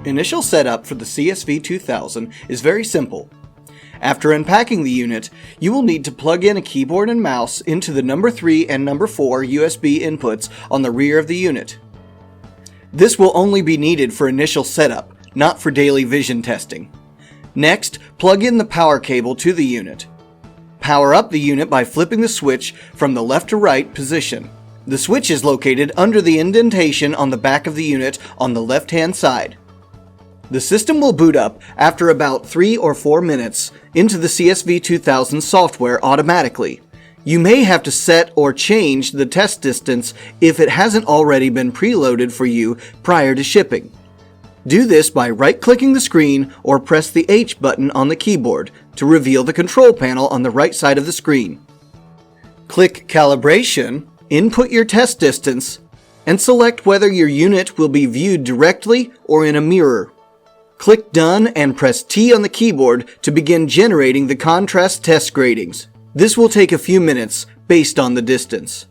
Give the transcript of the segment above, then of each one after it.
Initial setup for the CSV-2000 is very simple. After unpacking the unit, you will need to plug in a keyboard and mouse into the number 3 and number 4 USB inputs on the rear of the unit. This will only be needed for initial setup, not for daily vision testing. Next, plug in the power cable to the unit. Power up the unit by flipping the switch from the left to right position. The switch is located under the indentation on the back of the unit on the left-hand side. The system will boot up after about 3 or 4 minutes into the CSV-2000 software automatically. You may have to set or change the test distance if it hasn't already been preloaded for you prior to shipping. Do this by right-clicking the screen or press the H button on the keyboard to reveal the control panel on the right side of the screen. Click Calibration, input your test distance, and select whether your unit will be viewed directly or in a mirror. Click Done and press T on the keyboard to begin generating the contrast test gratings. This will take a few minutes based on the distance.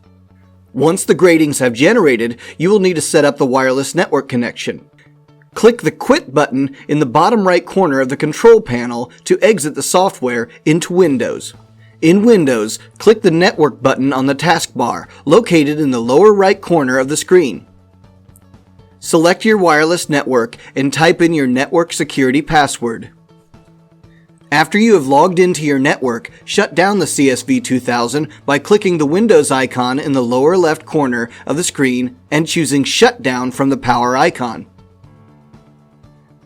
Once the gratings have generated, you will need to set up the wireless network connection. Click the Quit button in the bottom right corner of the control panel to exit the software into Windows. In Windows, click the Network button on the taskbar, located in the lower right corner of the screen. Select your wireless network and type in your network security password. After you have logged into your network, shut down the CSV-2000 by clicking the Windows icon in the lower left corner of the screen and choosing Shutdown from the power icon.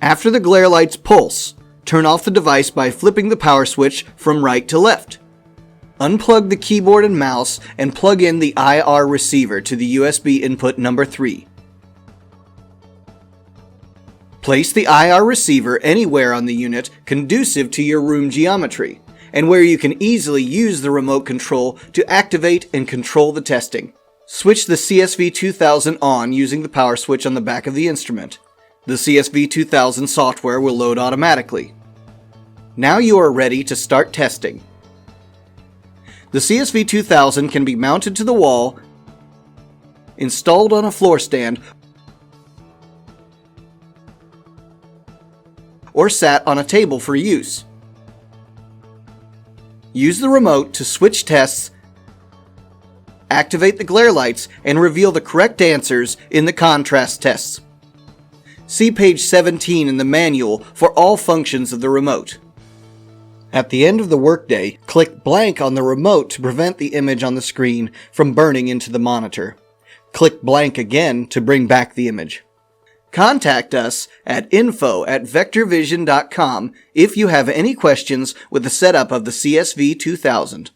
After the glare lights pulse, turn off the device by flipping the power switch from right to left. Unplug the keyboard and mouse and plug in the IR receiver to the USB input number 3. Place the IR receiver anywhere on the unit conducive to your room geometry, and where you can easily use the remote control to activate and control the testing. Switch the CSV-2000 on using the power switch on the back of the instrument. The CSV-2000 software will load automatically. Now you are ready to start testing. The CSV-2000 can be mounted to the wall, installed on a floor stand, or sat on a table for use. Use the remote to switch tests, activate the glare lights, and reveal the correct answers in the contrast tests. See page 17 in the manual for all functions of the remote. At the end of the workday, click blank on the remote to prevent the image on the screen from burning into the monitor. Click blank again to bring back the image. Contact us at info@vectorvision.com if you have any questions with the setup of the CSV-2000.